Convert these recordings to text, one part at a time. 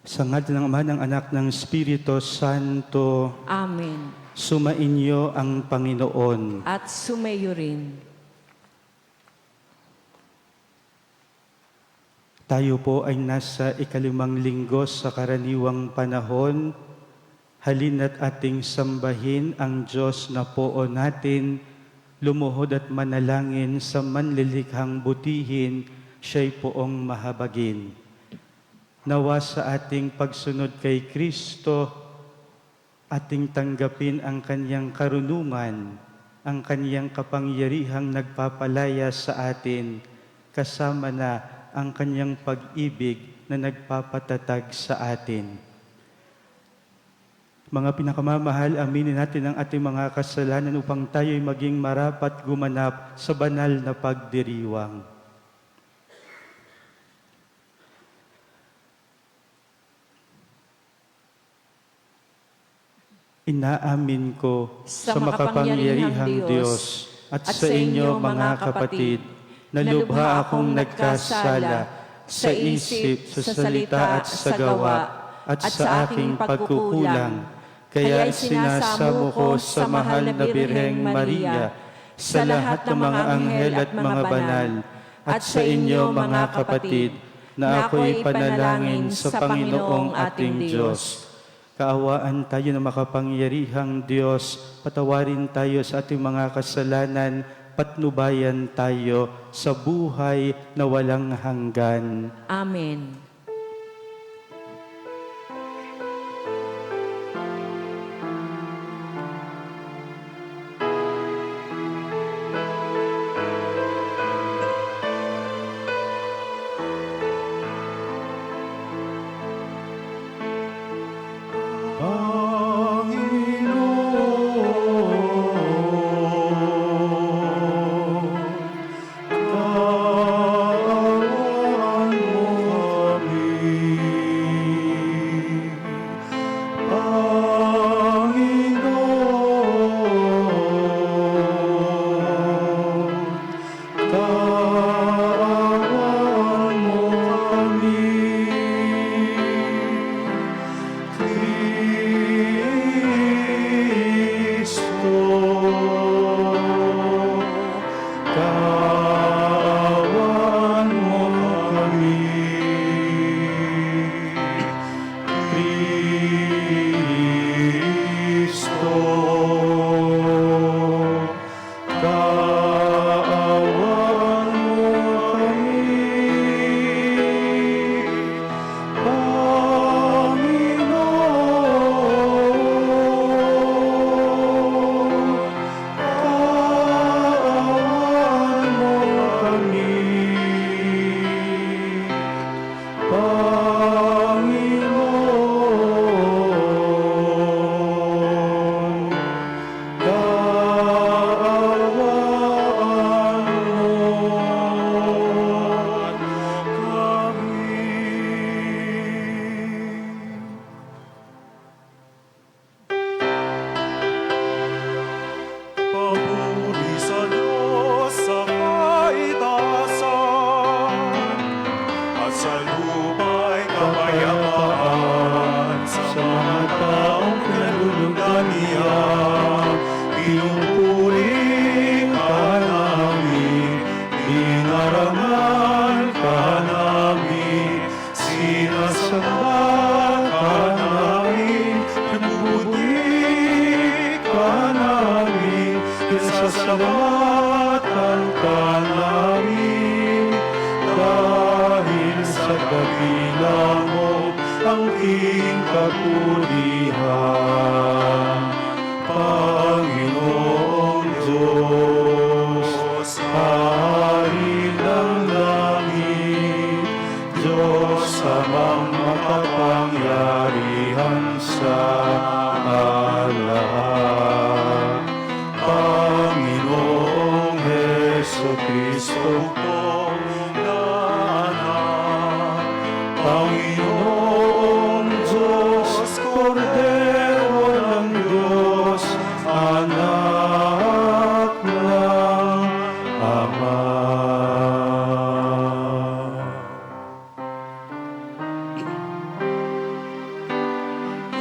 Sa ngalan ng Ama, ng Anak, ng Espiritu Santo, Amen. sumainyo ang Panginoon. At sumayo rin. Tayo po ay nasa ikalimang linggo sa karaniwang panahon. Halina't ating sambahin ang Diyos na Poon natin, lumuhod at manalangin sa manlilikhang butihin, siya'y poong mahabagin. Nawa sa ating pagsunod kay Kristo, ating tanggapin ang Kanyang karunungan, ang Kanyang kapangyarihang nagpapalaya sa atin, kasama na ang Kanyang pag-ibig na nagpapatatag sa atin. Mga pinakamamahal, aminin natin ang ating mga kasalanan upang tayo'y maging marapat gumanap sa banal na pagdiriwang. Inaamin ko sa makapangyarihang Diyos at sa inyo mga kapatid, na lubha akong nagkasala sa isip, sa salita at sa gawa, at sa aking pagkukulang. Kaya isinasamo ko sa mahal na Birheng Maria, sa lahat ng mga anghel at mga banal, at sa inyo mga kapatid, na ako'y panalangin sa Panginoong ating Diyos. Kaawaan tayo ng makapangyarihang Diyos, patawarin tayo sa ating mga kasalanan, patnubayan tayo sa buhay na walang hanggan. Amen.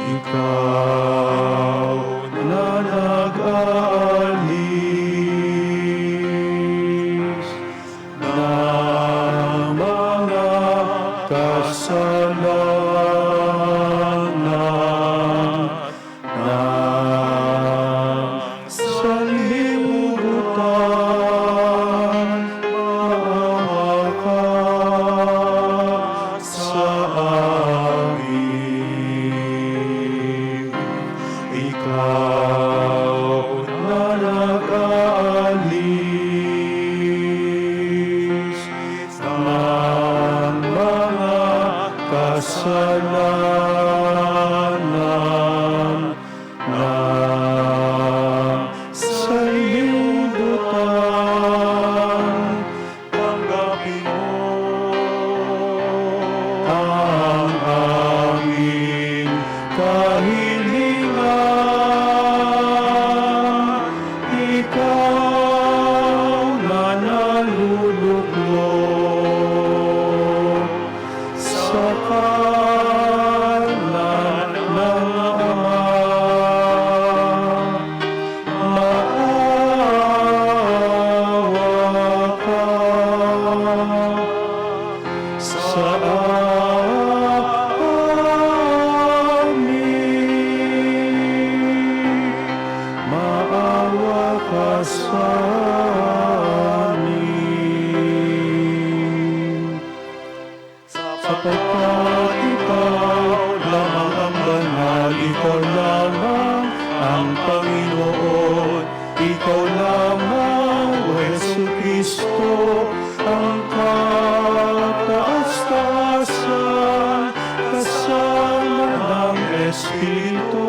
Ikaw na nag-aalis ng mga kasalanan ng sanlibutan, maawa ka sa amin. Ikaw na nag-aalis ng mga kasalanan ng sanlibutan, tanggapin mo ang aming kahilingan. Ikaw na naluluklok sa kanan ng Ama, maawa ka sa amin. Maawa ka sa amin. Sapagkat ikaw lamang ang banal, ikaw lamang ang Panginoon, ikaw lamang, O Jesucristo, ang kataas-taasan, kasama ng Espiritu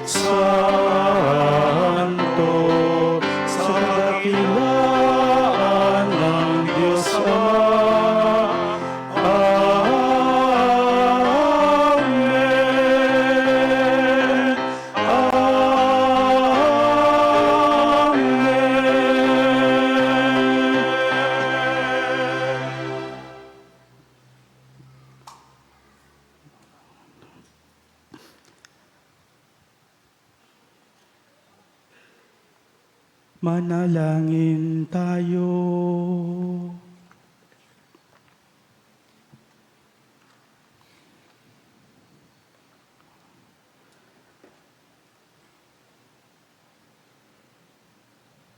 Santo, sa dakilaan ng Diyos Ama. Amen. Amen. Manalangin tayo.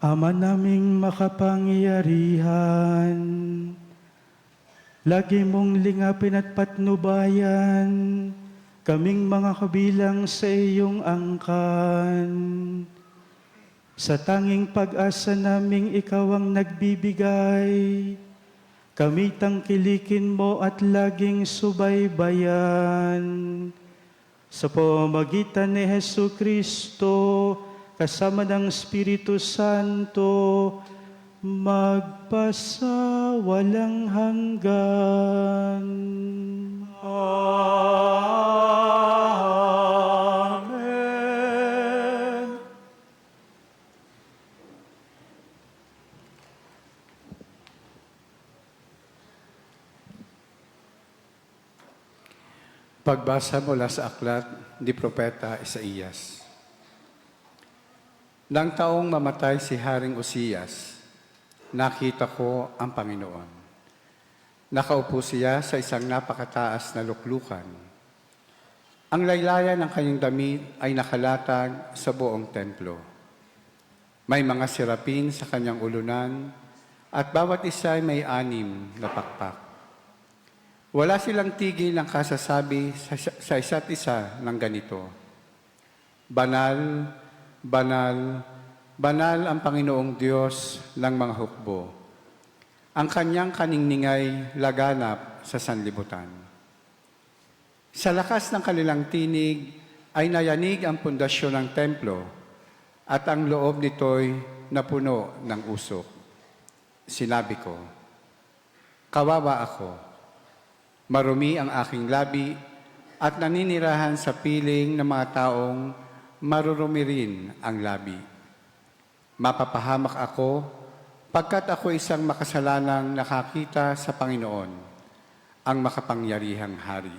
Ama naming makapangyarihan, lagi mong lingapin at patnubayan kaming mga kabilang sa iyong angkan. Sa tanging pag-asa naming ikaw ang nagbibigay, kami tangkilikin mo at laging subaybayan. Sa pamamagitan ni Jesucristo, kasama ng Espiritu Santo, magpasawalang hanggan. Amen. Pagbasa mula sa aklat ni Propeta Isaías. Nang taong mamatay si Haring Uzzias, nakita ko ang Panginoon. Nakaupo siya sa isang napakataas na luklukan. Ang laylayan ng kanyang damit ay nakalatag sa buong templo. May mga serapin sa kanyang ulunan at bawat isa ay may 6 na pakpak. Wala silang tigil ng kasasabi sa isa't isa ng ganito: Banal, banal, banal ang Panginoong Diyos ng mga hukbo. Ang kanyang kaniningay laganap sa sanlibutan. Sa lakas ng kanilang tinig ay nayanig ang pundasyon ng templo at ang loob nito'y napuno ng usok. Sinabi ko, kawawa ako, marumi ang aking labi at naninirahan sa piling ng mga taong marurumi rin ang labi. Mapapahamak ako pagkat ako isang makasalanang nakakita sa Panginoon, ang makapangyarihang hari.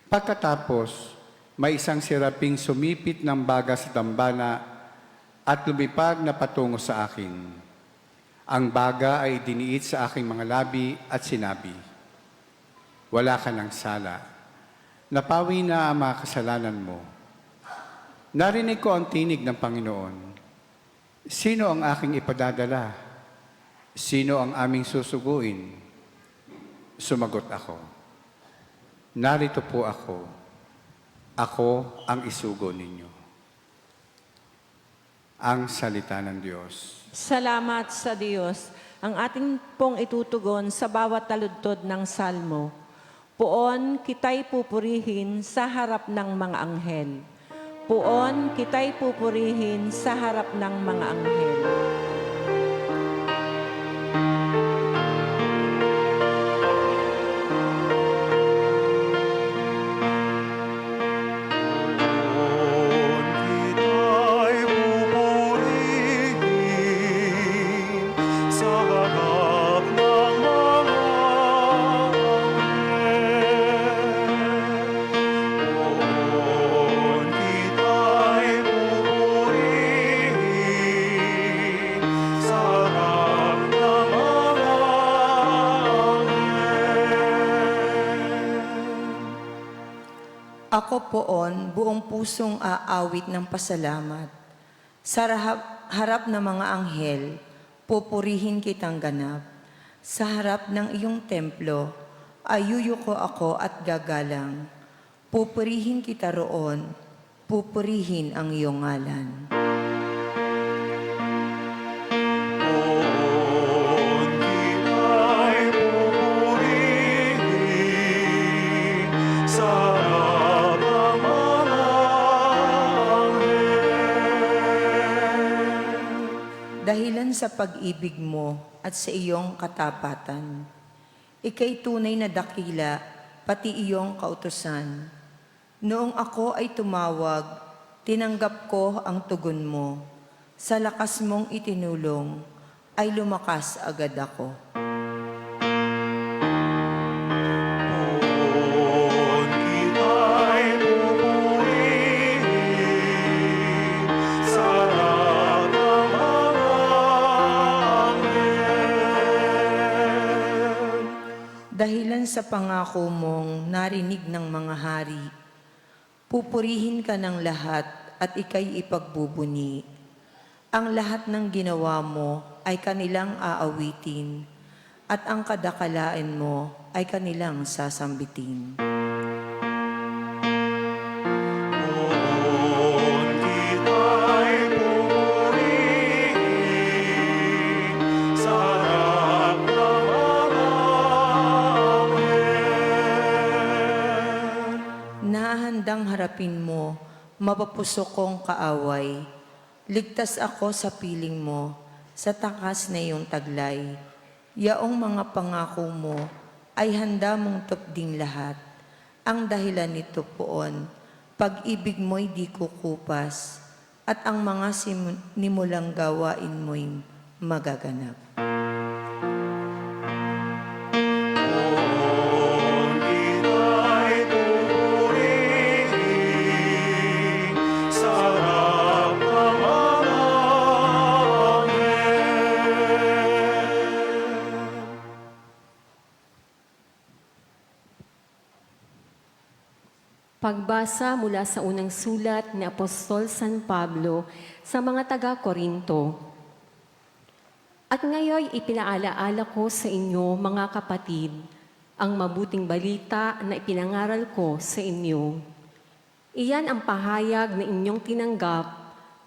Pagkatapos, may isang seraping sumipit ng baga sa dambana at lumipad na patungo sa akin. Ang baga ay diniit sa aking mga labi at sinabi, "Wala ka ng sala. Napawi na ang mga kasalanan mo." Narinig ko ang tinig ng Panginoon. Sino ang aking ipadadala? Sino ang aming susuguin? Sumagot ako, "Narito po ako. Ako ang isugo ninyo." Ang salita ng Diyos. Salamat sa Diyos. Ang ating pong itutugon sa bawat taludtod ng salmo. Puon kita'y pupurihin sa harap ng mga anghel. Puon kita'y pupurihin sa harap ng mga anghel. Ako poon, buong pusong aawit ng pasalamat. Sa harap ng mga anghel, pupurihin kitang ganap. Sa harap ng iyong templo, ayuyuko ako at gagalang. Pupurihin kita roon, pupurihin ang iyong ngalan. Dahilan sa pag-ibig mo at sa iyong katapatan, ika'y tunay na dakila, pati iyong kautusan. Noong ako ay tumawag, tinanggap ko ang tugon mo. Sa lakas mong itinulong, ay lumakas agad ako. Dahilan sa pangako mong narinig ng mga hari, pupurihin ka ng lahat at ika'y ipagbubuni. Ang lahat ng ginawa mo ay kanilang aawitin, at ang kadakalaan mo ay kanilang sasambitin. Nahandang harapin mo, mapapusok kong kaaway. Ligtas ako sa piling mo, sa takas na iyong taglay. Yaong mga pangako mo ay handa mong tupding lahat. Ang dahilan nito poon, pag-ibig mo'y di kukupas, at ang mga nimulang gawain mo'y magaganap. Pagbasa mula sa unang sulat ni Apostol San Pablo sa mga taga-Korinto. At ngayon ipinaalaala ko sa inyo, mga kapatid, ang mabuting balita na ipinangaral ko sa inyo. Iyan ang pahayag na inyong tinanggap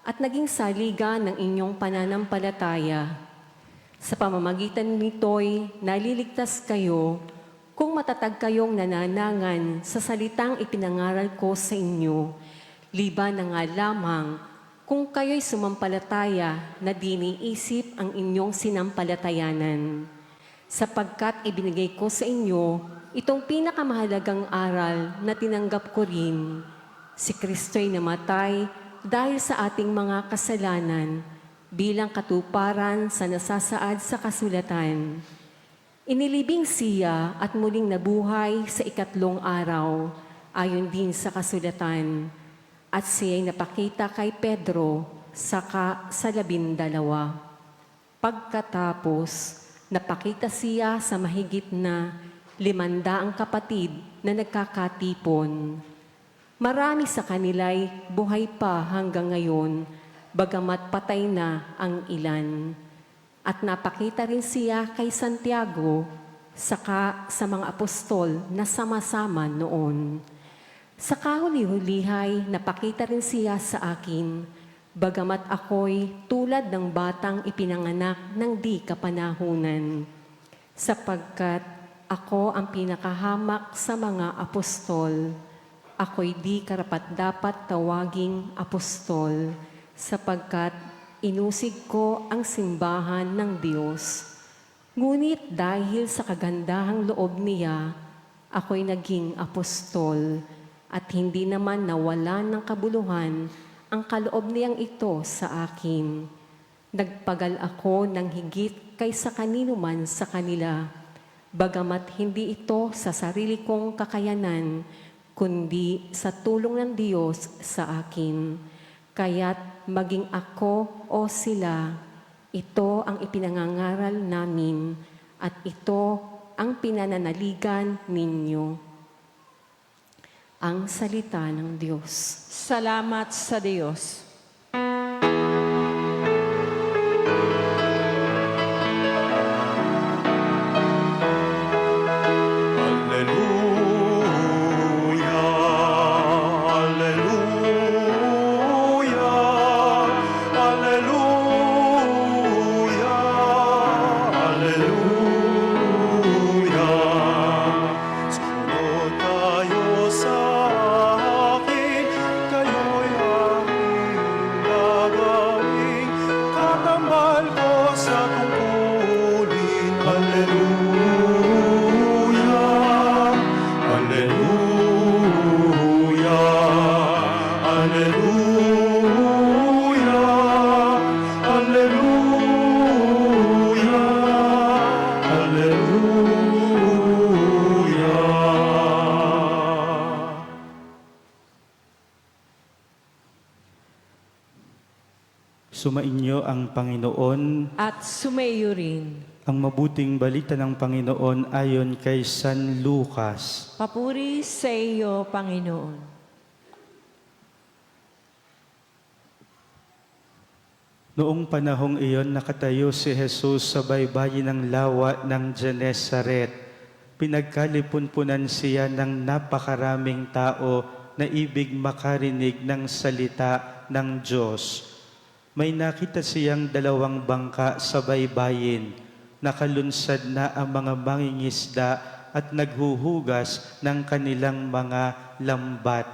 at naging saligan ng inyong pananampalataya. Sa pamamagitan nito'y naliligtas kayo kung matatag kayong nananangan sa salitang ipinangaral ko sa inyo, liban na nga lamang kung kayo'y sumampalataya na diniisip ang inyong sinampalatayanan. Sapagkat ibinigay ko sa inyo itong pinakamahalagang aral na tinanggap ko rin. Si Kristo'y namatay dahil sa ating mga kasalanan bilang katuparan sa nasasaad sa kasulatan. Inilibing siya at muling nabuhay sa ikatlong araw, ayon din sa kasulatan. At siya'y napakita kay Pedro saka sa 12. Pagkatapos, napakita siya sa mahigit na 500 kapatid na nagkakatipon. Marami sa kanila'y buhay pa hanggang ngayon, bagamat patay na ang ilan. At napakita rin siya kay Santiago, saka sa mga apostol na sama-sama noon. Sa kahuli-hulihay, napakita rin siya sa akin, bagamat ako'y tulad ng batang ipinanganak ng di kapanahunan, sapagkat ako ang pinakahamak sa mga apostol. Ako'y di karapat-dapat tawaging apostol, sapagkat inusig ko ang simbahan ng Diyos. Ngunit dahil sa kagandahang loob niya, ako'y naging apostol, at hindi naman nawalan ng kabuluhan ang kaloob niyang ito sa akin. Nagpagal ako ng higit kaysa kanino man sa kanila, bagamat hindi ito sa sarili kong kakayanan, kundi sa tulong ng Diyos sa akin. Kaya't maging ako o sila, ito ang ipinangangaral namin at ito ang pinananaligan ninyo. Ang salita ng Diyos. Salamat sa Diyos. Sumainyo ang Panginoon. At sumayo rin. Ang mabuting balita ng Panginoon ayon kay San Lucas. Papuri sa iyo, Panginoon. Noong panahong iyon, nakatayo si Jesus sa baybayin ng lawa ng Genesaret. Pinagkalipun-punan siya ng napakaraming tao na ibig makarinig ng salita ng Diyos. May nakita siyang 2 bangka sa baybayin. Nakalunsad na ang mga mangingisda at naghuhugas ng kanilang mga lambat.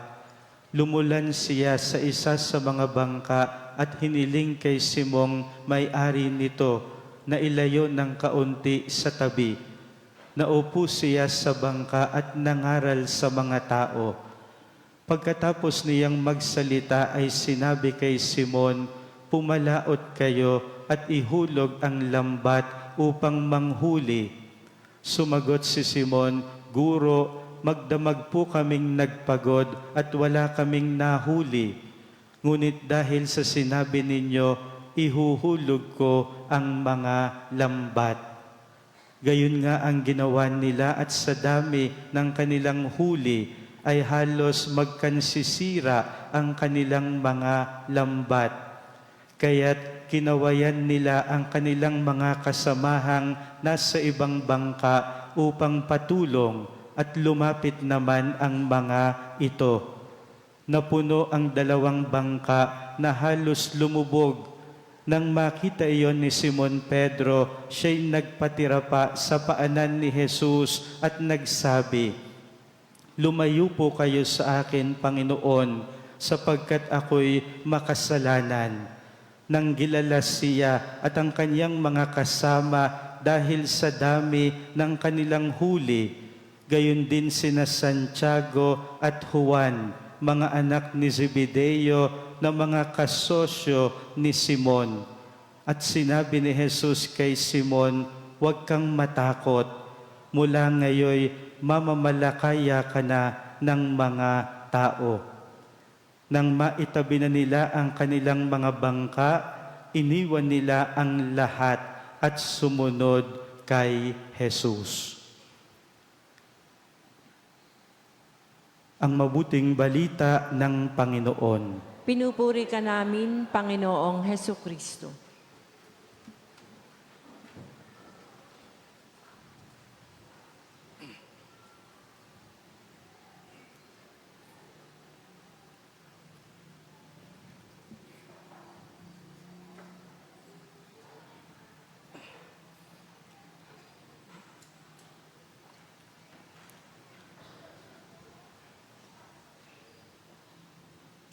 Lumulan siya sa isa sa mga bangka at hiniling kay Simong may-ari nito na ilayo ng kaunti sa tabi. Naupo siya sa bangka at nangaral sa mga tao. Pagkatapos niyang magsalita ay sinabi kay Simon, "Pumalaot kayo at ihulog ang lambat upang manghuli." Sumagot si Simon, "Guro, magdamag po kaming nagpagod at wala kaming nahuli. Ngunit dahil sa sinabi ninyo, ihuhulog ko ang mga lambat." Gayon nga ang ginawa nila at sa dami ng kanilang huli ay halos magkansisira ang kanilang mga lambat. Kaya't kinawayan nila ang kanilang mga kasamahang nasa ibang bangka upang patulong at lumapit naman ang mga ito. Napuno ang 2 bangka na halos lumubog. Nang makita iyon ni Simon Pedro, siya'y nagpatira pa sa paanan ni Jesus at nagsabi, "Lumayo po kayo sa akin, Panginoon, sapagkat ako'y makasalanan." Nang gilalas siya at ang kanyang mga kasama dahil sa dami ng kanilang huli, gayon din sina Santiago at Juan, mga anak ni Zebedeo na mga kasosyo ni Simon. At sinabi ni Jesus kay Simon, "Huwag kang matakot. Mula ngayon, mamamalakaya ka na ng mga tao. Nang maitabi na nila ang kanilang mga bangka, iniwan nila ang lahat at sumunod kay Jesus. Ang mabuting balita ng Panginoon. Pinupuri ka namin, Panginoong Hesukristo.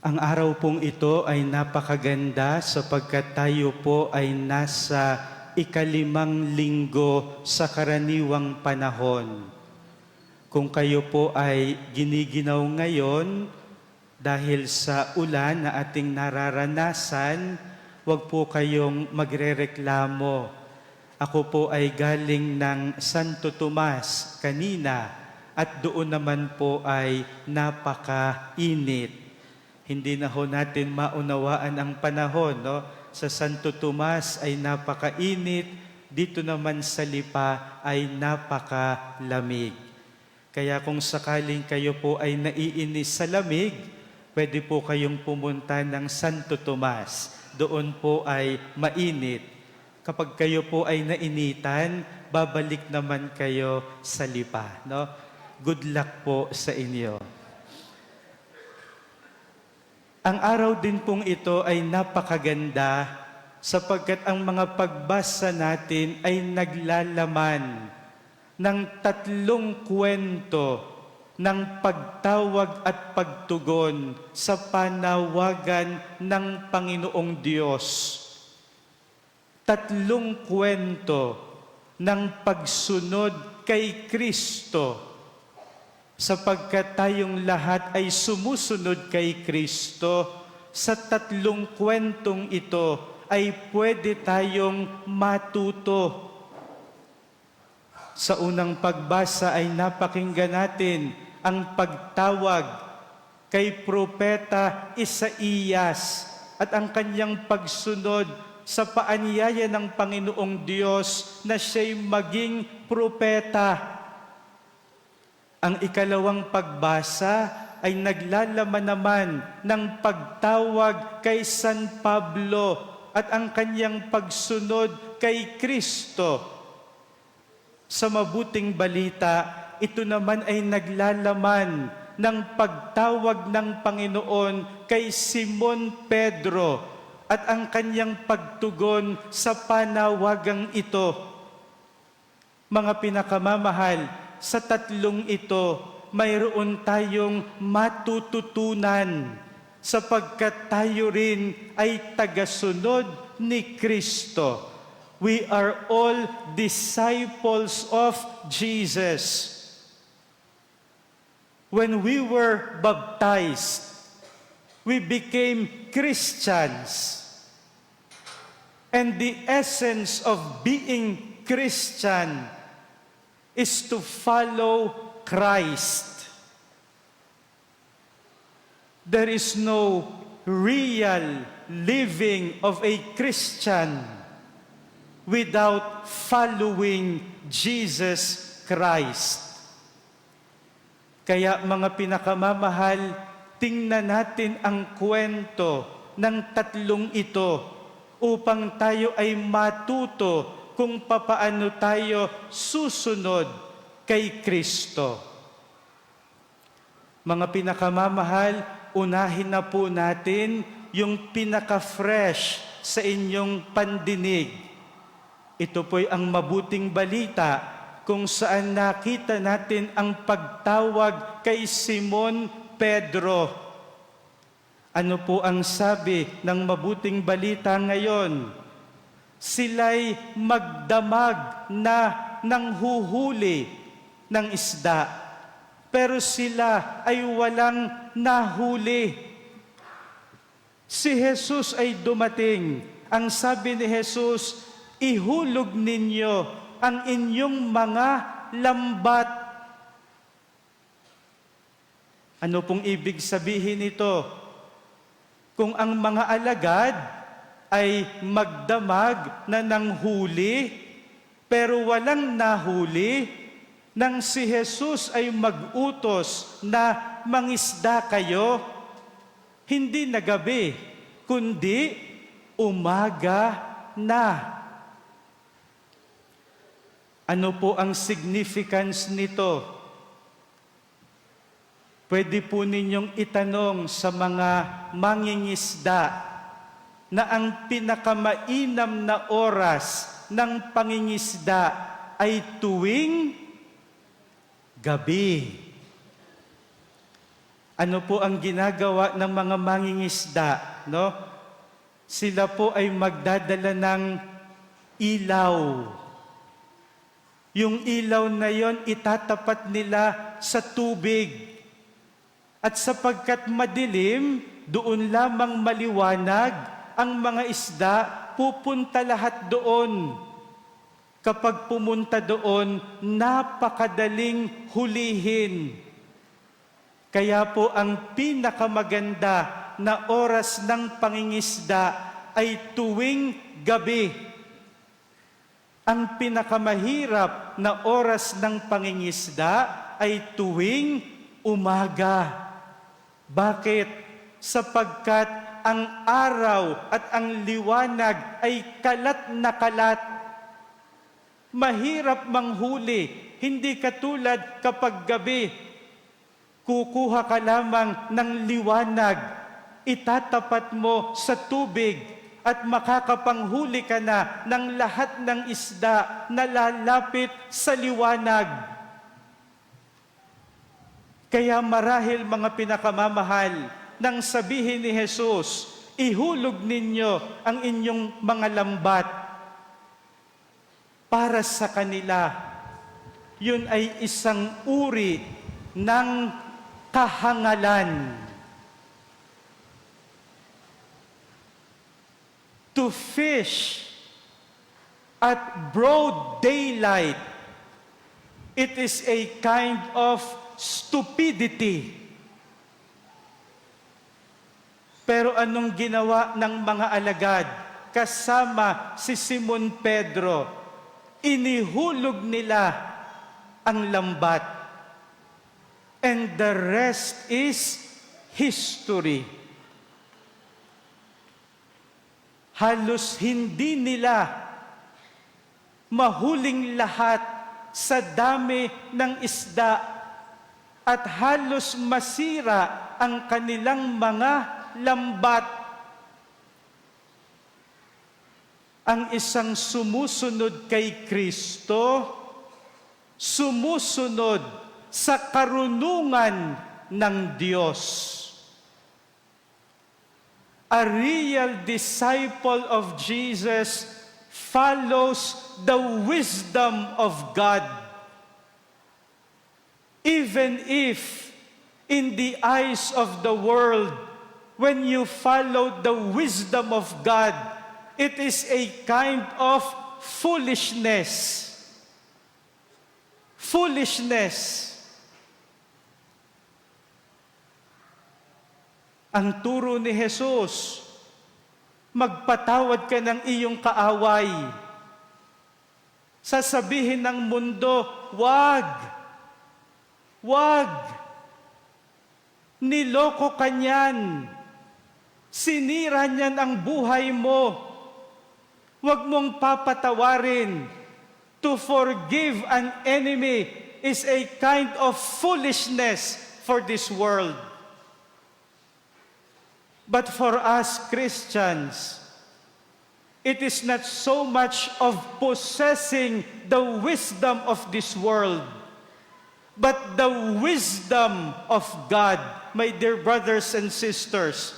Ang araw pong ito ay napakaganda sapagkat tayo po ay nasa ikalimang linggo sa karaniwang panahon. Kung kayo po ay giniginaw ngayon dahil sa ulan na ating nararanasan, huwag po kayong magrereklamo. Ako po ay galing ng Santo Tomas kanina at doon naman po ay napakainit. Hindi na ho natin maunawaan ang panahon, no? Sa Santo Tomas ay napakainit, dito naman sa Lipa ay napakalamig. Kaya kung sakaling kayo po ay naiinis sa lamig, pwede po kayong pumunta ng Santo Tomas. Doon po ay mainit. Kapag kayo po ay nainitan, babalik naman kayo sa Lipa, no? Good luck po sa inyo. Ang araw din pong ito ay napakaganda sapagkat ang mga pagbasa natin ay naglalaman ng 3 kwento ng pagtawag at pagtugon sa panawagan ng Panginoong Diyos. 3 kwento ng pagsunod kay Kristo. Sapagkat tayong lahat ay sumusunod kay Kristo, sa 3 kwentong ito ay pwede tayong matuto. Sa unang pagbasa ay napakinggan natin ang pagtawag kay Propeta Isaías at ang kanyang pagsunod sa paanyaya ng Panginoong Diyos na siya'y maging propeta. Ang ikalawang pagbasa ay naglalaman naman ng pagtawag kay San Pablo at ang kanyang pagsunod kay Kristo. Sa mabuting balita, ito naman ay naglalaman ng pagtawag ng Panginoon kay Simon Pedro at ang kanyang pagtugon sa panawagang ito. Mga pinakamamahal, sa 3 ito, mayroon tayong matututunan sapagkat tayo rin ay tagasunod ni Kristo. We are all disciples of Jesus. When we were baptized, we became Christians. And the essence of being Christian is to follow Christ. There is no real living of a Christian without following Jesus Christ. Kaya mga pinakamamahal, tingnan natin ang kwento ng 3 ito upang tayo ay matuto kung papaano tayo susunod kay Kristo. Mga pinakamamahal, unahin na po natin yung pinaka-fresh sa inyong pandinig. Ito po'y ang mabuting balita kung saan nakita natin ang pagtawag kay Simon Pedro. Ano po ang sabi ng mabuting balita ngayon? Sila'y magdamag na nanghuhuli ng isda, pero sila ay walang nahuli. Si Jesus ay dumating. Ang sabi ni Jesus, ihulog ninyo ang inyong mga lambat. Ano pong ibig sabihin nito? Kung ang mga alagad ay magdamag na nanghuli, pero walang nahuli, nang si Jesus ay mag-utos na mangisda kayo, hindi na gabi, kundi umaga na. Ano po ang significance nito? Pwede po ninyong itanong sa mga mangingisda na ang pinakamainam na oras ng pangingisda ay tuwing gabi. Ano po ang ginagawa ng mga mangingisda, no? Sila po ay magdadala ng ilaw. Yung ilaw na yon itatapat nila sa tubig. At sapagkat madilim, doon lamang maliwanag, ang mga isda pupunta lahat doon. Kapag pumunta doon, napakadaling hulihin. Kaya po ang pinakamaganda na oras ng pangingisda ay tuwing gabi. Ang pinakamahirap na oras ng pangingisda ay tuwing umaga. Bakit? Sapagkat ang araw at ang liwanag ay kalat na kalat. Mahirap manghuli, hindi katulad kapag gabi. Kukuha ka lamang ng liwanag, itatapat mo sa tubig at makakapanghuli ka na ng lahat ng isda na lalapit sa liwanag. Kaya marahil mga pinakamamahal, nang sabihin ni Jesus, ihulog ninyo ang inyong mga lambat para sa kanila. Yun ay isang uri ng kahangalan. To fish at broad daylight, it is a kind of stupidity. Pero anong ginawa ng mga alagad kasama si Simon Pedro? Inihulog nila ang lambat. And the rest is history. Halos hindi nila mahuling lahat sa dami ng isda at halos masira ang kanilang mga lambat. Ang isang sumusunod kay Kristo, sumusunod sa karunungan ng Diyos. A real disciple of Jesus follows the wisdom of God. Even if in the eyes of the world, when you follow the wisdom of God, it is a kind of foolishness. Foolishness. Ang turo ni Jesus, magpatawad ka ng iyong kaaway. Sasabihin ng mundo, wag. Wag. Niloko ka niyan. Sinira niyan ang buhay mo. Wag mong papatawarin. To forgive an enemy is a kind of foolishness for this world. But for us Christians, it is not so much of possessing the wisdom of this world, but the wisdom of God. My dear brothers and sisters,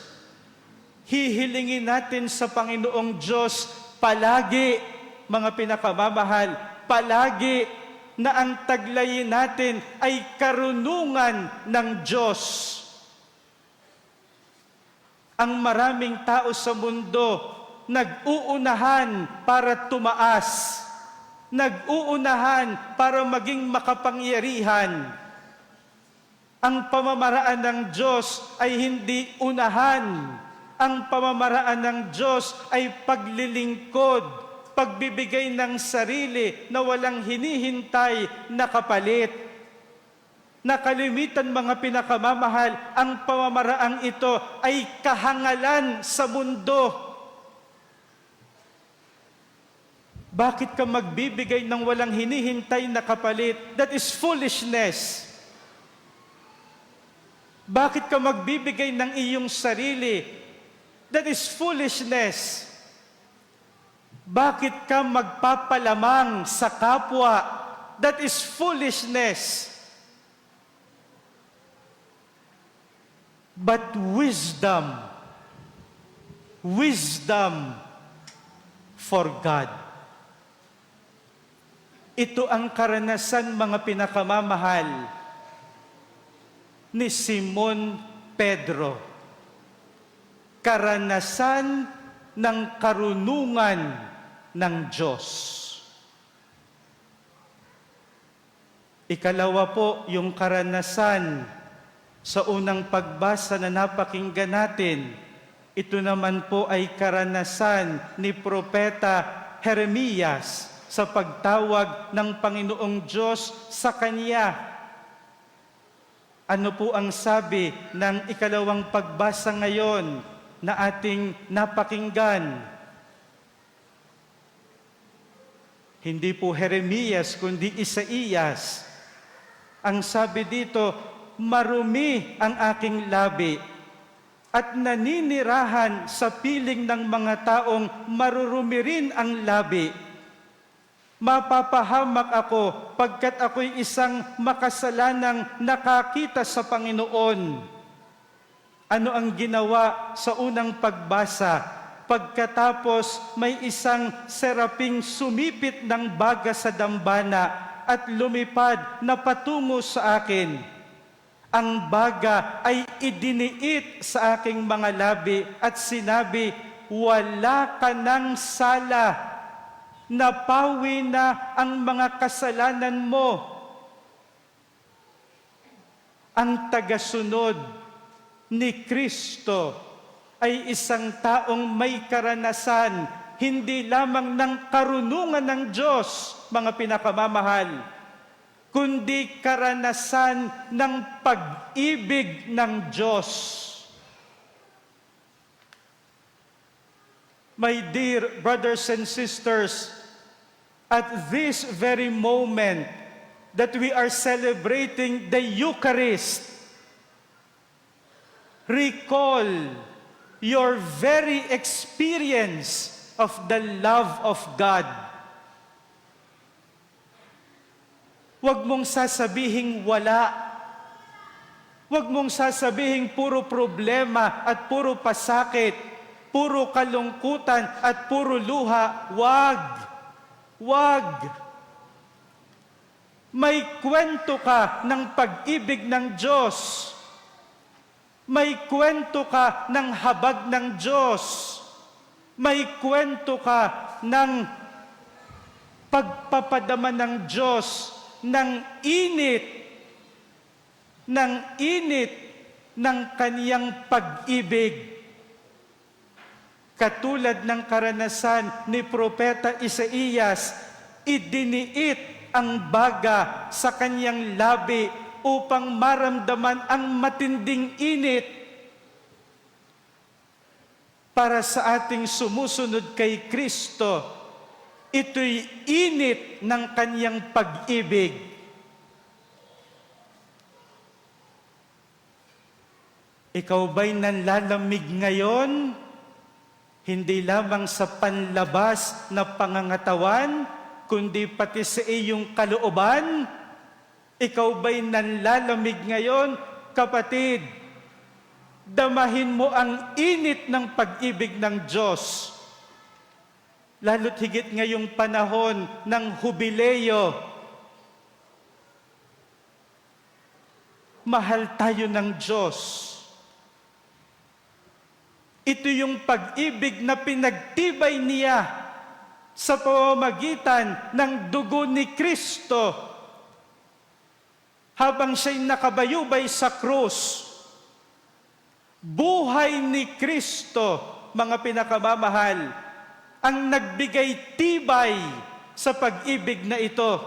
hihilingin natin sa Panginoong Diyos palagi, mga pinakamamahal, palagi na ang taglayin natin ay karunungan ng Diyos. Ang maraming tao sa mundo nag-uunahan para tumaas, nag-uunahan para maging makapangyarihan. Ang pamamaraan ng Diyos ay hindi unahan. Ang pamamaraan ng Diyos ay paglilingkod, pagbibigay ng sarili na walang hinihintay na kapalit. Nakalimitan mga pinakamamahal, ang pamamaraang ito ay kahangalan sa mundo. Bakit ka magbibigay ng walang hinihintay na kapalit? That is foolishness. Bakit ka magbibigay ng iyong sarili? That is foolishness. Bakit ka magpapalamang sa kapwa? That is foolishness. But wisdom for God. Ito ang karanasan, mga pinakamamahal, ni Simon Pedro. Karanasan ng karunungan ng Diyos. Ikalawa po, yung karanasan sa unang pagbasa na napakinggan natin. Ito naman po ay karanasan ni Propeta Jeremias sa pagtawag ng Panginoong Diyos sa kanya. Ano po ang sabi ng ikalawang pagbasa ngayon na ating napakinggan? Hindi po Jeremias, kundi Isaías. Ang sabi dito, marumi ang aking labi at naninirahan sa piling ng mga taong marurumi rin ang labi. Mapapahamak ako pagkat ako'y isang makasalanang nakakita sa Panginoon. Ano ang ginawa sa unang pagbasa? Pagkatapos may isang seraping sumipit ng baga sa dambana at lumipad na patungo sa akin. Ang baga ay idiniit sa aking mga labi at sinabi, wala ka ng sala, napawi na ang mga kasalanan mo. Ang tagasunod ni Kristo ay isang taong may karanasan, hindi lamang ng karunungan ng Diyos, mga pinakamamahal, kundi karanasan ng pag-ibig ng Diyos. My dear brothers and sisters, at this very moment that we are celebrating the Eucharist, recall your very experience of the love of God. Huwag mong sasabihing wala. Huwag mong sasabihing puro problema at puro pasakit, puro kalungkutan at puro luha. Huwag. Huwag. May kwento ka ng pag-ibig ng Diyos. May kwento ka ng habag ng Diyos. May kwento ka ng pagpapadama ng Diyos, ng init ng kaniyang pag-ibig. Katulad ng karanasan ni Propeta Isaías, idiniit ang baga sa kaniyang labi upang maramdaman ang matinding init. Para sa ating sumusunod kay Kristo, ito'y init ng kaniyang pag-ibig. Ikaw ba'y nanlalamig ngayon? Hindi lamang sa panlabas na pangangatawan, kundi pati sa iyong kalooban? Ikaw ba'y nanlalamig ngayon, kapatid? Damahin mo ang init ng pag-ibig ng Diyos. Lalo't higit ngayong panahon ng hubileo. Mahal tayo ng Diyos. Ito yung pag-ibig na pinagtibay niya sa pamamagitan ng dugo ni Kristo. habang siya'y nakabayubay sa krus, buhay ni Kristo, mga pinakamamahal, ang nagbigay tibay sa pag-ibig na ito.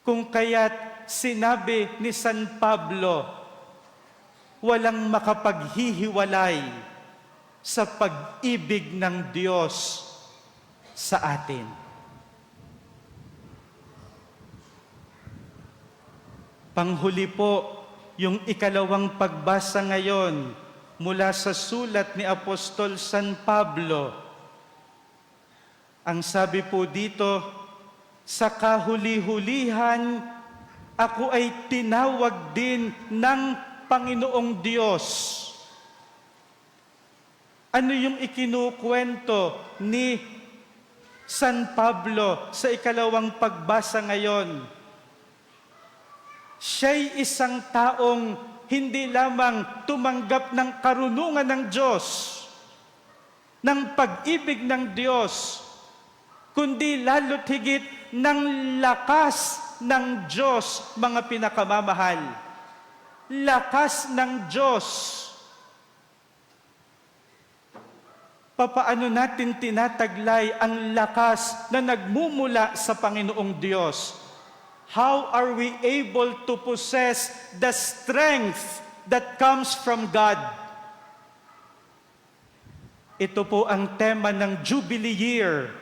Kung kaya't sinabi ni San Pablo, walang makapaghihiwalay sa pag-ibig ng Diyos sa atin. Panghuli po, yung ikalawang pagbasa ngayon mula sa sulat ni Apostol San Pablo. Ang sabi po dito, sa kahuli-hulihan, ako ay tinawag din ng Panginoong Diyos. Ano yung ikinukwento ni San Pablo sa ikalawang pagbasa ngayon? Siya'y isang taong hindi lamang tumanggap ng karunungan ng Diyos, ng pag-ibig ng Diyos, kundi lalo't higit ng lakas ng Diyos, mga pinakamamahal. Lakas ng Diyos. Papaano natin tinataglay ang lakas na nagmumula sa Panginoong Diyos? How are we able to possess the strength that comes from God? Ito po ang tema ng Jubilee Year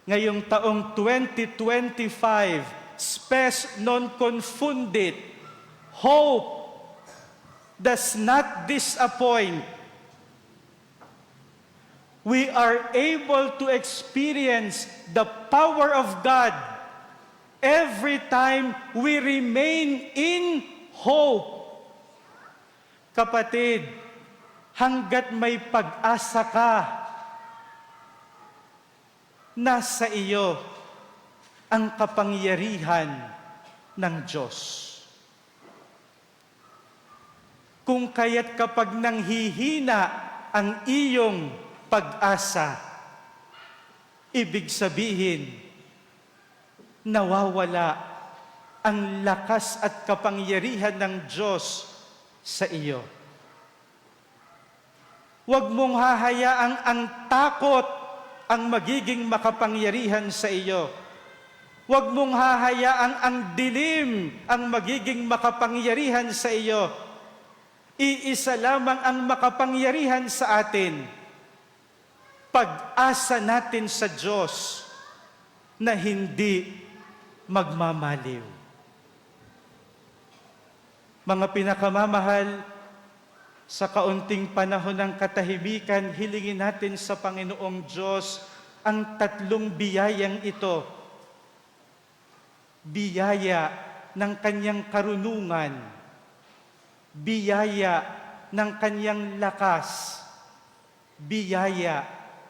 ngayong taong 2025, Spes non confundit. Hope does not disappoint. We are able to experience the power of God every time we remain in hope. Kapatid, hanggat may pag-asa ka, nasa iyo ang kapangyarihan ng Diyos. Kung kaya't kapag nanghihina ang iyong pag-asa, ibig sabihin, nawawala ang lakas at kapangyarihan ng Diyos sa iyo. Huwag mong hahayaang ang takot ang magiging makapangyarihan sa iyo. Huwag mong hahayaang ang dilim ang magiging makapangyarihan sa iyo. Iisa lamang ang makapangyarihan sa atin. Pag-asa natin sa Diyos na hindi magmamaliw. Mga pinakamamahal, sa kaunting panahon ng katahimikan, hilingin natin sa Panginoong Diyos ang tatlong biyayang ito. Biyaya ng Kanyang karunungan, biyaya ng Kanyang lakas, biyaya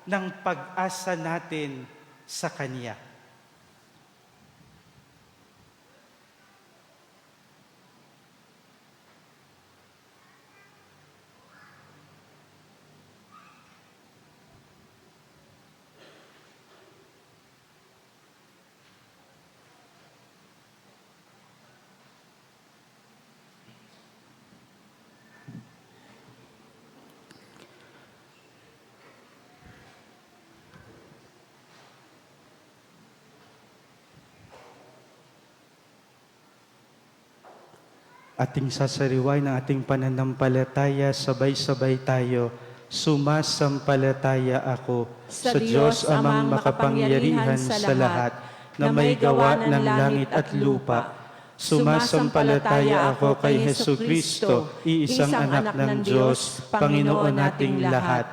ng pag-asa natin sa Kanya. Ating sasariway ng ating pananampalataya, sabay-sabay tayo, sumasampalataya ako sa Diyos amang makapangyarihan sa lahat, na may gawa ng langit at lupa. Sumasampalataya ako kay Jesucristo, iisang anak ng Diyos, Panginoon nating lahat.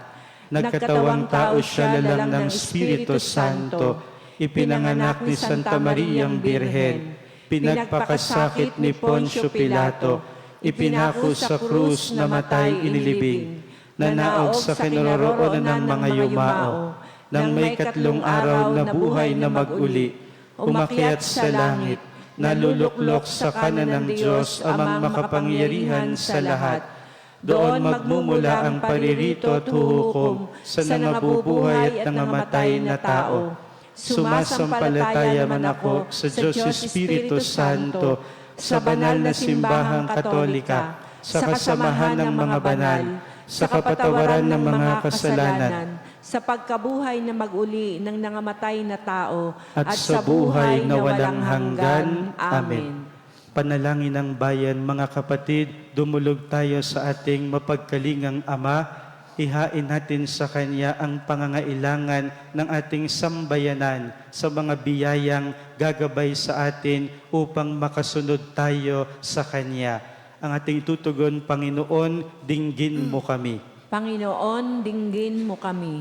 Nagkatawang tao siya lalang ng Espiritu Santo, ipinanganak ni Santa Mariang Birhen, pinagpakasakit ni Poncio Pilato, ipinako sa krus, namatay, inilibing, nanaog sa kinaroroonan ng mga yumao, nang may 3 araw na buhay na mag-uli, umakyat sa langit, naluluklok sa kanan ng Diyos amang makapangyarihan sa lahat. Doon magmumula ang paririto at huhukom sa nangabubuhay at nangamatay na tao. Sumasampalataya man ako sa Diyos Espiritu Santo, sa banal na simbahang katolika, sa kasamahan ng mga banal, sa kapatawaran ng mga kasalanan, sa pagkabuhay na mag-uli ng nangamatay na tao, at sa buhay na walang hanggan. Amen. Panalangin ng bayan, mga kapatid, dumulog tayo sa ating mapagkalingang Ama. Ihain natin sa Kanya ang pangangailangan ng ating sambayanan sa mga biyayang gagabay sa atin upang makasunod tayo sa Kanya. Ang ating tutugon, Panginoon, dinggin mo kami. Panginoon, dinggin mo kami.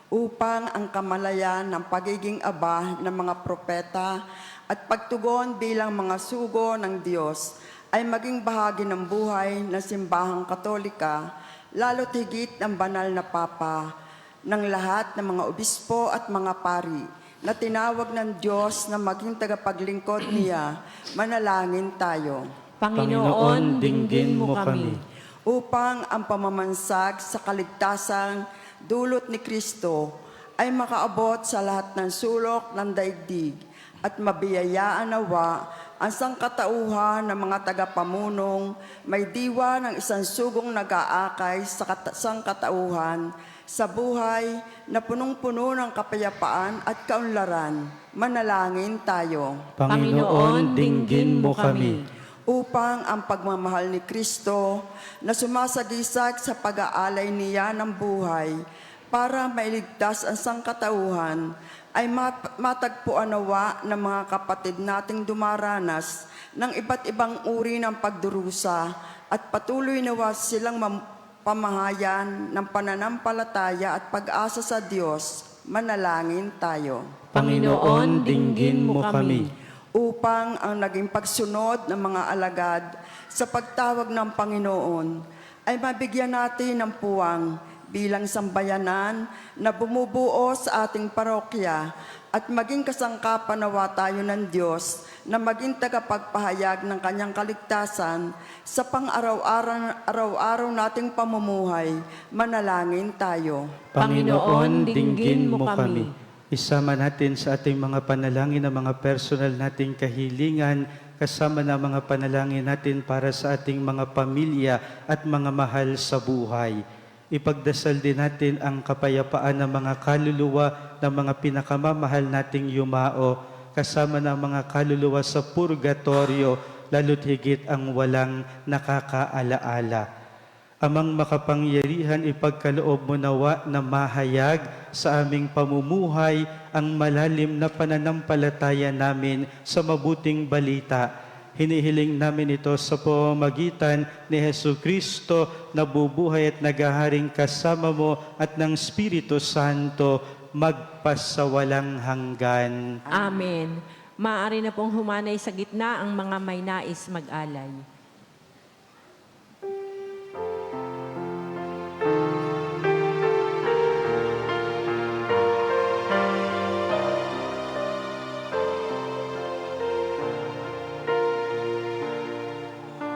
Upang ang kamalayan ng pagiging aba ng mga propeta at pagtugon bilang mga sugo ng Diyos ay maging bahagi ng buhay ng simbahang katolika, lalo't higit ng banal na Papa ng lahat ng mga obispo at mga pari na tinawag ng Diyos na maging tagapaglingkod niya. Manalangin tayo. Panginoon, dinggin mo kami. Upang ang pamamansag sa kaligtasang dulot ni Kristo ay makaabot sa lahat ng sulok ng daigdig at mabiyayaan nawa ang sangkatauhan ng mga tagapamunong may diwa ng isang sugong nag-aakay sa sangkatauhan sa buhay na punong-puno ng kapayapaan at kaunlaran. Manalangin tayo. Panginoon, dinggin mo kami. Upang ang pagmamahal ni Kristo na sumasagisag sa pag-aalay niya ng buhay para mailigtas ang sangkatauhan ay matagpuan nawa ng mga kapatid nating dumaranas ng iba't ibang uri ng pagdurusa at patuloy nawa silang pamahayan ng pananampalataya at pag-asa sa Diyos. Manalangin tayo. Panginoon, dinggin mo kami. Upang ang naging pagsunod ng mga alagad sa pagtawag ng Panginoon ay mabigyan natin ng puwang bilang sambayanan na bumubuo sa ating parokya at maging kasangkapan nawa tayo ng Diyos na maging tagapagpahayag ng Kanyang kaligtasan sa pang-araw-araw nating pamumuhay. Manalangin tayo. Panginoon, dinggin mo kami. Isama natin sa ating mga panalangin ang mga personal nating kahilingan, kasama na mga panalangin natin para sa ating mga pamilya at mga mahal sa buhay. Ipagdasal din natin ang kapayapaan ng mga kaluluwa ng mga pinakamamahal nating yumao, kasama na mga kaluluwa sa purgatorio, lalo't higit ang walang nakakaalaala. Amang makapangyarihan, ipagkaloob mo nawa na mahayag sa aming pamumuhay ang malalim na pananampalataya namin sa mabuting balita. Hinihiling namin ito sa pamamagitan ni Jesucristo na bubuhay at naghaharing kasama mo at ng Espiritu Santo magpasawalang hanggan. Amen. Maaari na pong humanay sa gitna ang mga may nais mag-alay.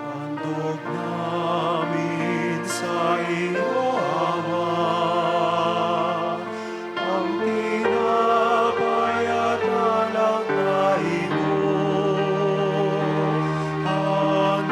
Handog namin sa iyo, Ama, ang tinapay at alak na ito. Handog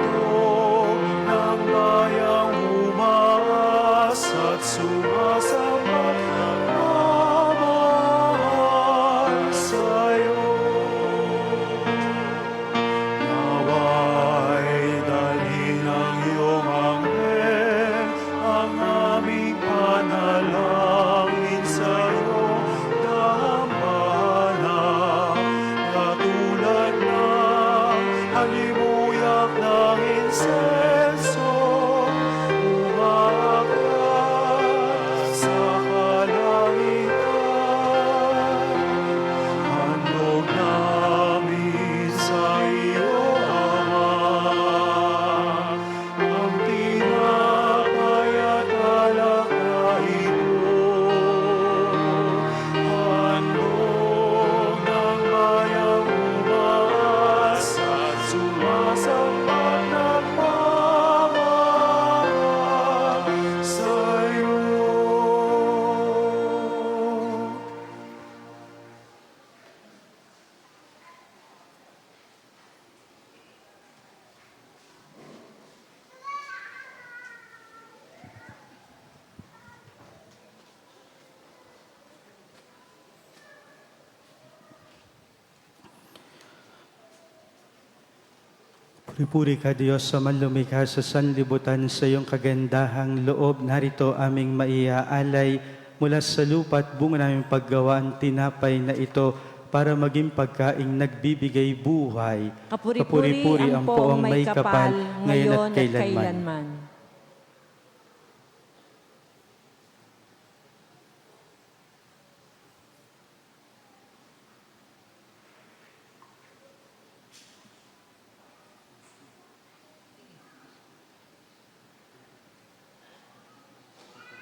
Puri-puri ka Diyos sa manlumikha sa sanlibutan, sa iyong kagandahang loob. Narito aming maiaalay mula sa lupa at bunga naming paggawa ang tinapay na ito para maging pagkaing nagbibigay buhay. Kapuri-puri ang poong may kapal, ngayon at kailanman.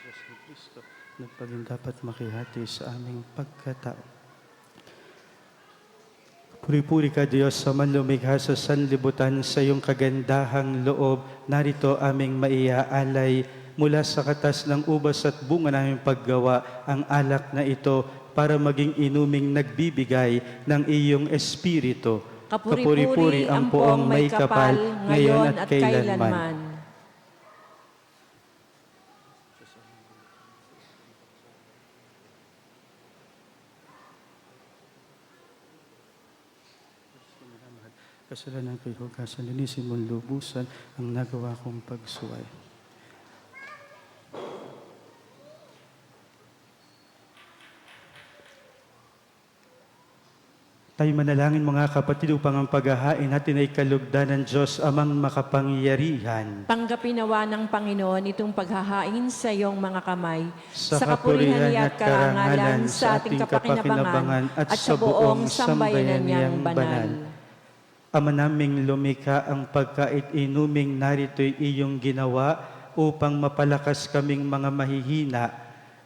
Diyos ni Kristo, nagpaging dapat makihati sa aming pagkatao. Puri-puri ka Diyos sa manlumikha sa sanlibutan, sa iyong kagandahang loob. Narito aming maiaalay mula sa katas ng ubas at bunga naming paggawa ang alak na ito para maging inuming nagbibigay ng iyong espiritu. Kapuri-puri ang poong may kapal, ngayon at kailanman. Kasalanan ko'y hugasan, linisin mong lubusan ang nagawa kong pagsuway. Tayo manalangin mga kapatid upang ang paghahain natin ay kalugdan ng Diyos amang makapangyarihan. Tanggapin nawa ng Panginoon itong paghahain sa iyong mga kamay, Sa kapurihan niya at karangalan sa ating kapakinabangan at sa buong sambayanan niyang banal. Ama naming lumikha, ang pagkait inuming narito'y iyong ginawa upang mapalakas kaming mga mahihina.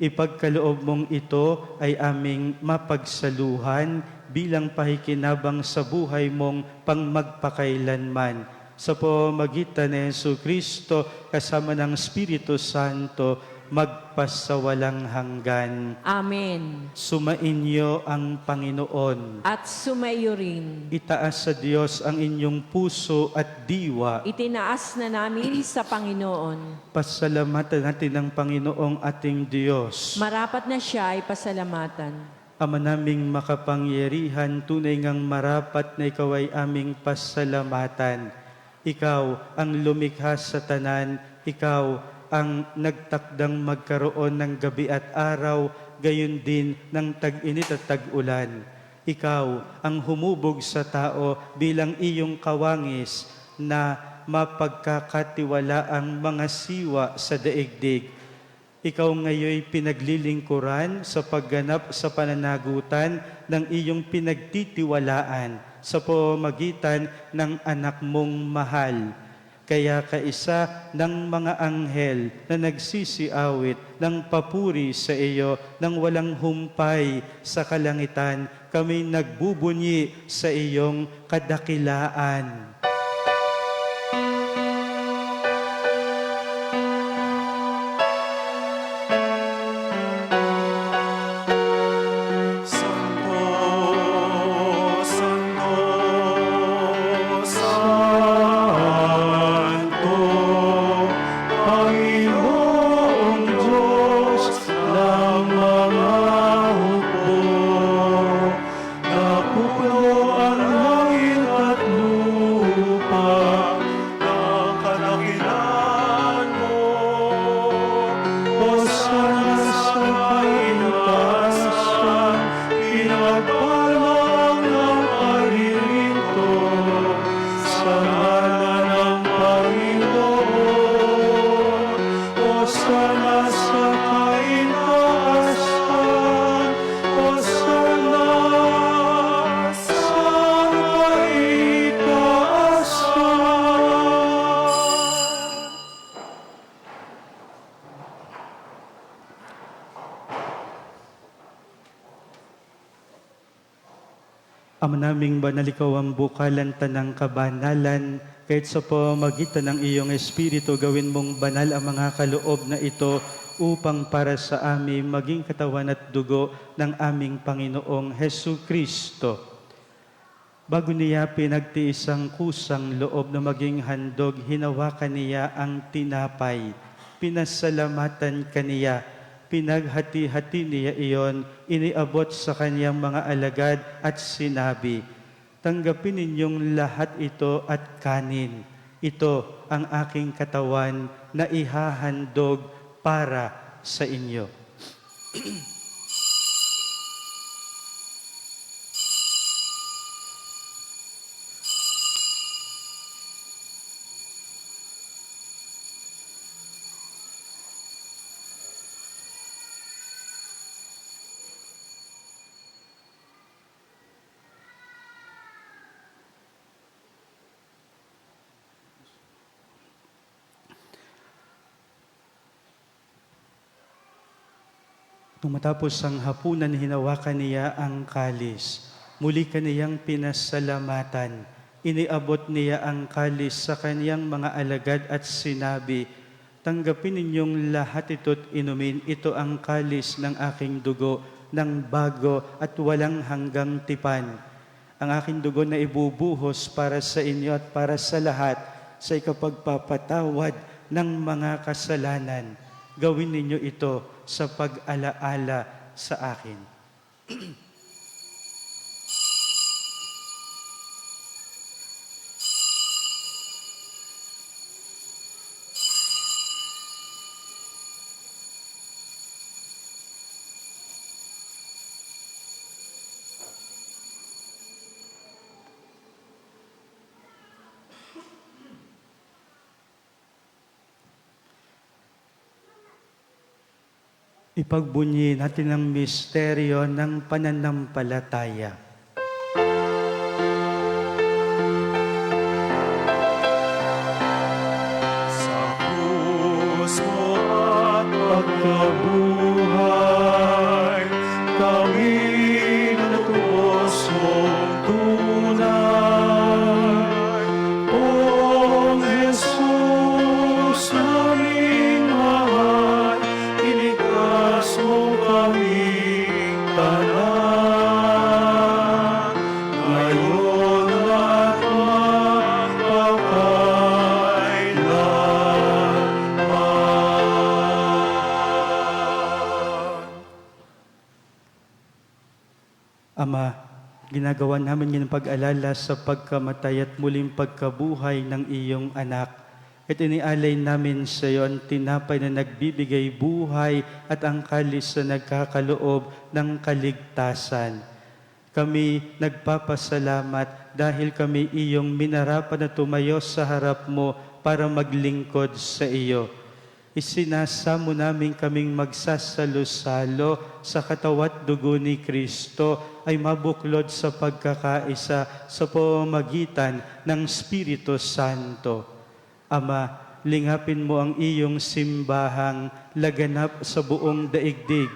Ipagkaloob mong ito ay aming mapagsaluhan bilang pahikinabang sa buhay mong pangmagpakailanman. Sa pamamagitan ni Jesucristo kasama ng Espiritu Santo, magpasawalang hanggan. Amen. Sumainyo ang Panginoon. At sumaiyo rin. Itaas sa Diyos ang inyong puso at diwa. Itinaas na namin sa Panginoon. Pasalamatan natin ang Panginoong ating Diyos. Marapat na siya ay pasalamatan. Ama naming makapangyarihan, tunay ngang marapat na ikaw ay aming pasalamatan. Ikaw ang lumikha sa tanan, ikaw ang nagtakdang magkaroon ng gabi at araw, gayon din ng tag-init at tag-ulan. Ikaw ang humubog sa tao bilang iyong kawangis na mapagkakatiwala ang mga siwa sa daigdig. Ikaw ngayoy pinaglilingkuran sa pagganap sa pananagutan ng iyong pinagtitiwalaan sa pamamagitan ng anak mong mahal. Kaya kaisa ng mga anghel na nagsisiawit ng papuri sa iyo nang walang humpay sa kalangitan, kami nagbubunyi sa iyong kadakilaan. Ama naming banal, ikaw ang bukalan tanang kabanalan, kahit sa pamamagitan ng iyong Espiritu, gawin mong banal ang mga kaloob na ito upang para sa amin maging katawan at dugo ng aming Panginoong Hesu Kristo. Bago niya pinagtiis ang kusang loob na maging handog, hinawakan niya ang tinapay, pinasalamatan kaniya, pinaghati-hati niya iyon, iniabot sa kanyang mga alagad at sinabi, Tanggapin ninyong lahat ito at kanin. Ito ang aking katawan na ihahandog para sa inyo. Nung matapos ang hapunan, hinawakan niya ang kalis. Muli kaniyang pinasalamatan. Iniabot niya ang kalis sa kaniyang mga alagad at sinabi, "Tanggapin ninyong lahat ito't inumin. Ito ang kalis ng aking dugo, ng bago at walang hanggang tipan. Ang aking dugo na ibubuhos para sa inyo at para sa lahat sa ikapagpapatawad ng mga kasalanan. Gawin ninyo ito sa pag-alaala sa akin." Ipagbunyi natin ang misteryo ng pananampalataya. Sa krus mo at pagkabuhay, kami natubos mong tunay. O Jesus, naming mahal, iligtas mo kaming tanan. Ngayon at magpakailanman. Ama, ginagawa namin ng pag-alala sa pagkamatay at muling pagkabuhay ng iyong anak. At inialay namin sa iyo ang tinapay na nagbibigay buhay at ang kalis na nagkakaloob ng kaligtasan. Kami nagpapasalamat dahil kami iyong minarapan na tumayo sa harap mo para maglingkod sa iyo. Isinasamo namin kaming magsasalo-salo sa katawat dugo ni Kristo ay mabuklod sa pagkakaisa sa pamamagitan ng Espiritu Santo. Ama, lingapin mo ang iyong simbahang laganap sa buong daigdig.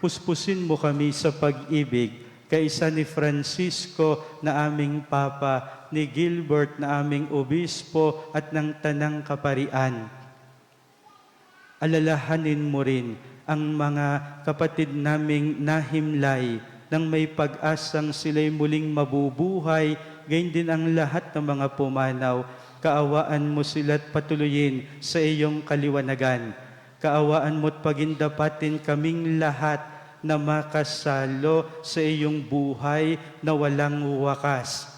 Puspusin mo kami sa pag-ibig, kaisa ni Francisco na aming Papa, ni Gilbert na aming Obispo at ng Tanang Kaparian. Alalahanin mo rin ang mga kapatid naming nahimlay nang may pag-asang sila'y muling mabubuhay, gayon din ang lahat ng mga pumanaw. Kaawaan mo sila't patuloyin sa iyong kaliwanagan. Kaawaan mo't pagindapatin kaming lahat na makasalo sa iyong buhay na walang wakas.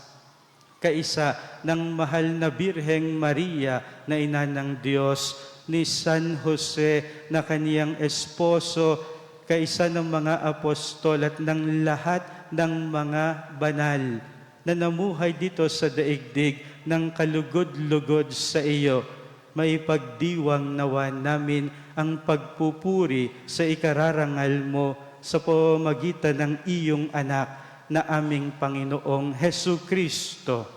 Kaisa ng mahal na Birheng Maria na ina ng Diyos, ni San Jose na kaniyang esposo, kaisa ng mga apostol at ng lahat ng mga banal na namuhay dito sa daigdig ng kalugod-lugod sa iyo. Maipagdiwang nawa namin ang pagpupuri sa ikararangal mo sa pamamagitan ng iyong anak na aming Panginoong Hesu Kristo.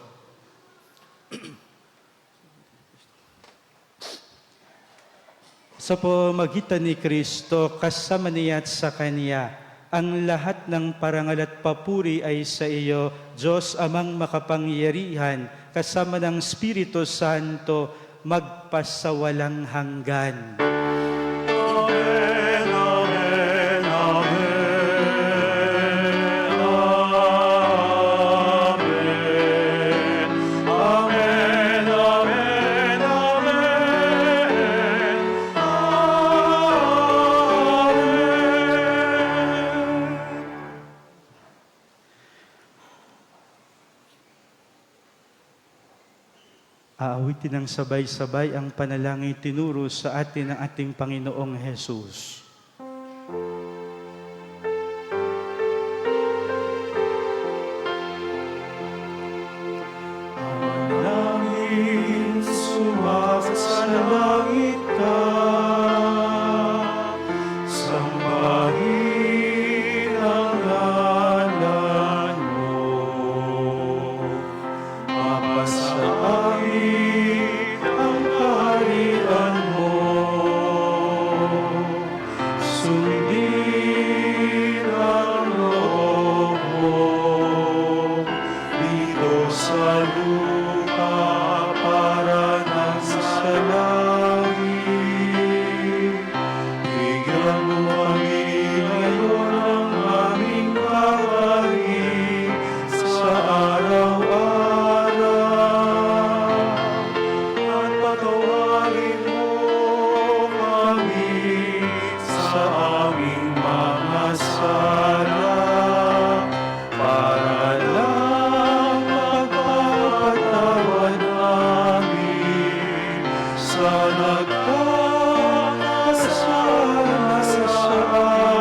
Sa pamamagitan ni Kristo, kasama niya at sa Kanya, ang lahat ng parangal at papuri ay sa iyo, Diyos Amang makapangyarihan, kasama ng Espiritu Santo, magpasawalang hanggan. Amen, amen, amen, amen, amen, amen, amen. Aawitin ng sabay-sabay ang panalangin tinuro sa atin ng ating Panginoong Jesus. Langit, sumakit sa langit ka, sambahin ang ngalan mo. Mapasa amin ang kaharian mo, sundin ang loob mo, dito sa lupa para nang sa langit. Bigyan mo kami ngayon ang aming kakanin sa araw-araw, at patawarin mo kami sa aming mga sala, para lang magpapatawad namin sa nagkakasala sa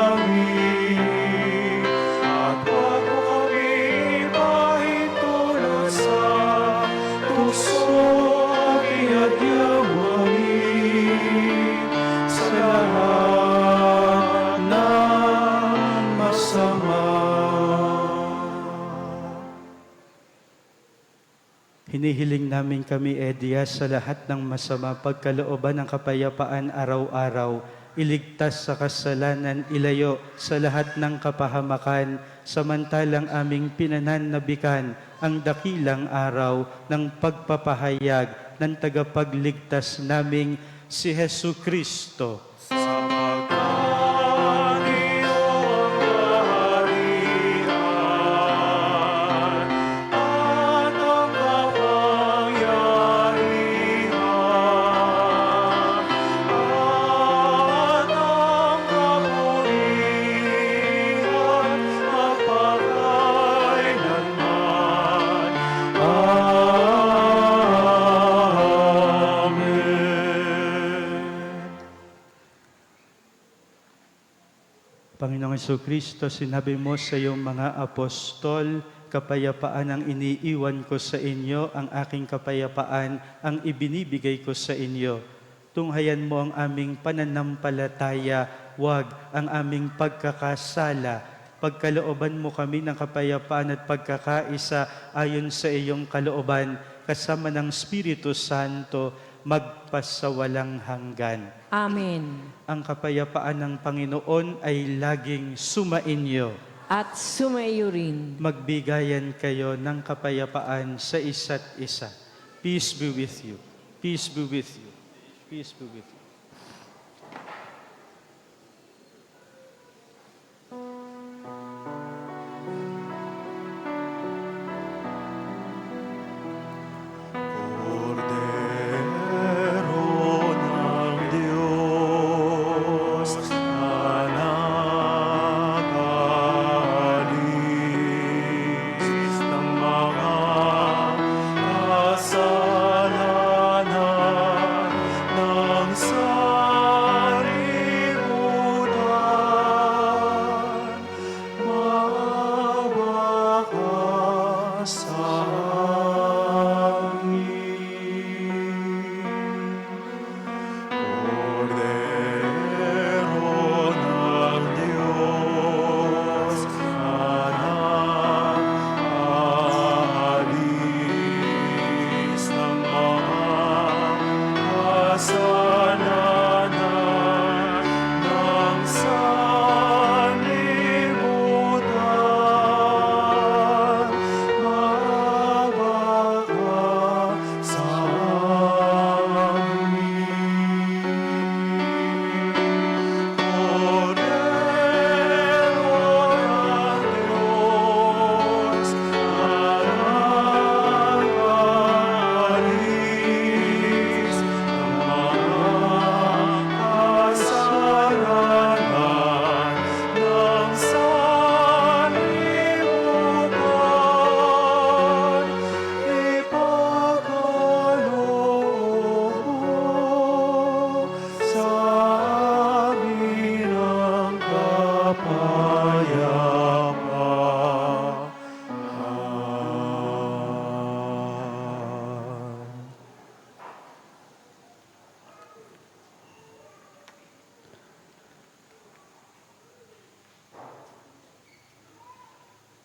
amin. At huwag mo kami pahintulot sa tukso at iadyaw kami sa lahat ng masama. Hinihiling namin kami, Edia, sa lahat ng masama, pagkalooban ng kapayapaan araw-araw, iligtas sa kasalanan, ilayo sa lahat ng kapahamakan, samantalang aming pinananabikan ang dakilang araw ng pagpapahayag ng tagapagligtas naming si Hesu Kristo. Sapagkat iyong kaharian at ang kapangyarihan at ang kapurihan magpakailanman. Amen. Panginoong Jesucristo, sinabi mo sa iyong mga apostol, kapayapaan ang iniiwan ko sa inyo, ang aking kapayapaan ang ibinibigay ko sa inyo. Tunghayan mo ang aming pananampalataya, wag ang aming pagkakasala. Pagkalooban mo kami ng kapayapaan at pagkakaisa ayon sa iyong kalooban, kasama ng Espiritu Santo, magpasawalang hanggan. Amen. Ang kapayapaan ng Panginoon ay laging sumainyo. At sumaiyo rin. Magbigayan kayo ng kapayapaan sa isa't isa. Peace be with you. Peace be with you. Peace be with you. Cordero ng Diyos na nag-alis ng mga kasalanan ng sanlibutan, maawa ka sa amin. Cordero ng Diyos na nag-alis ng mga kasalanan ng sanlibutan, maawa ka sa amin. Cordero ng Diyos na nag-alis ng mga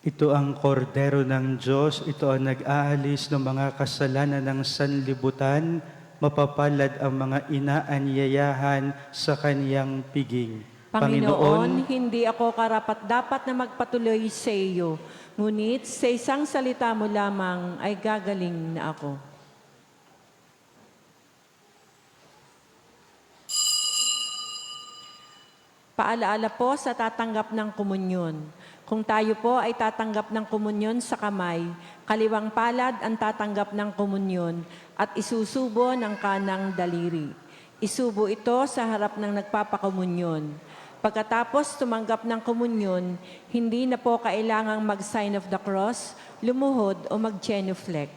Ito ang kordero ng Diyos, ito ang nag-aalis ng mga kasalanan ng sanlibutan, mapapalad ang mga inaanyayahan sa kaniyang piging. Panginoon, hindi ako karapat-dapat na magpatuloy sa iyo, ngunit sa isang salita mo lamang ay gagaling na ako. Paalaala po sa tatanggap ng komunyon. Kung tayo po ay tatanggap ng komunyon sa kamay, kaliwang palad ang tatanggap ng komunyon at isusubo ng kanang daliri. Isubo ito sa harap ng nagpapakomunyon. Pagkatapos tumanggap ng komunyon, hindi na po kailangang mag-sign of the cross, lumuhod o mag-genuflect.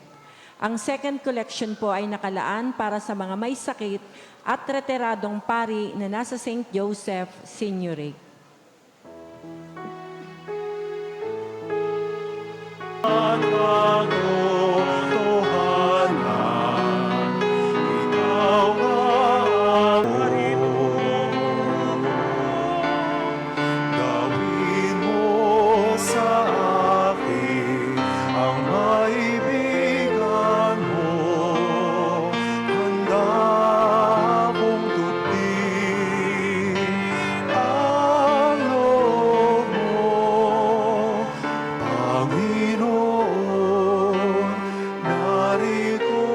Ang second collection po ay nakalaan para sa mga may sakit at retiradong pari na nasa St. Joseph Signory. Ang katotohanan, ikaw ang harino. Gawin mo sa akin ang maibigan mo. Handa akong tutin ang loob mo, Panginoon, narito ako.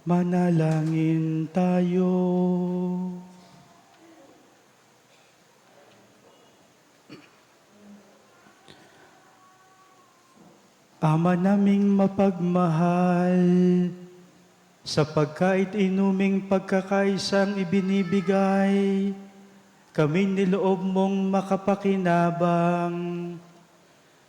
Manalangin tayo. Ama naming mapagmahal, sa pagkait inuming pagkakaisang ibinibigay, kami niloob mong makapakinabang.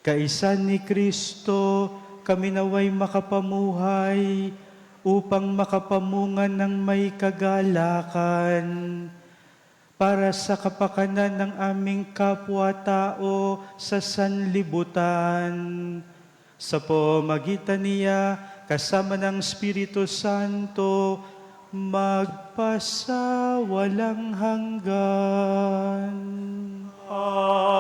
Kaisa ni Kristo, kami naway makapamuhay, upang makapamungan ng may kagalakan para sa kapakanan ng aming kapwa-tao sa sanlibutan. Sa pamagitan niya, kasama ng Espiritu Santo, magpasawalang hanggan. Amen.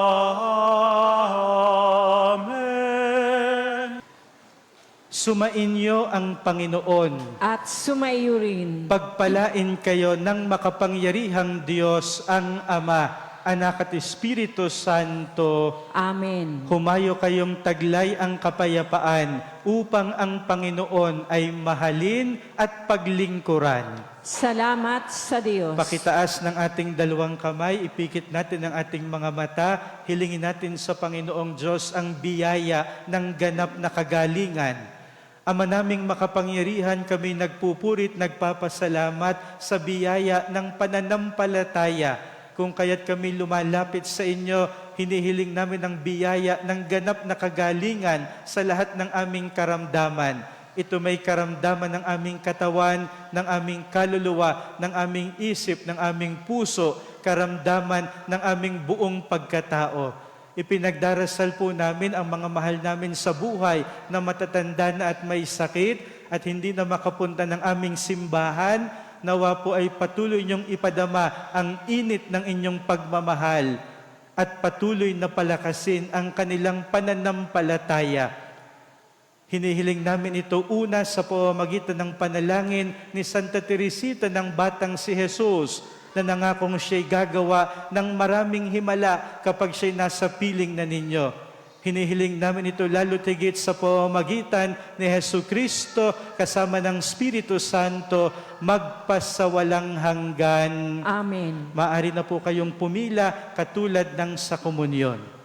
Sumainyo ang Panginoon. At sumayo rin. Pagpalain kayo ng makapangyarihang Diyos, ang Ama, Anak at Espiritu Santo. Amen. Humayo kayong taglay ang kapayapaan upang ang Panginoon ay mahalin at paglingkuran. Salamat sa Diyos. Pakitaas ng ating dalawang kamay, ipikit natin ang ating mga mata, hilingin natin sa Panginoong Diyos ang biyaya ng ganap na kagalingan. Ama naming makapangyarihan, kami nagpupurit, nagpapasalamat sa biyaya ng pananampalataya. Kung kaya't kami lumalapit sa inyo, hinihiling namin ang biyaya ng ganap na kagalingan sa lahat ng aming karamdaman. Ito may karamdaman ng aming katawan, ng aming kaluluwa, ng aming isip, ng aming puso, karamdaman ng aming buong pagkatao. Ipinagdarasal po namin ang mga mahal namin sa buhay na matatanda na at may sakit, at hindi na makapunta ng aming simbahan, nawa po ay patuloy niyong ipadama ang init ng inyong pagmamahal at patuloy na palakasin ang kanilang pananampalataya. Hinihiling namin ito una sa pamamagitan ng panalangin ni Santa Teresita ng Batang si Jesus, na nangakong siya'y gagawa ng maraming himala kapag siya'y nasa piling na ninyo. Hinihiling namin ito lalo tigit sa pamamagitan ni Jesucristo kasama ng Espiritu Santo magpasawalang hanggan. Amen. Maaari na po kayong pumila katulad ng sa komunyon.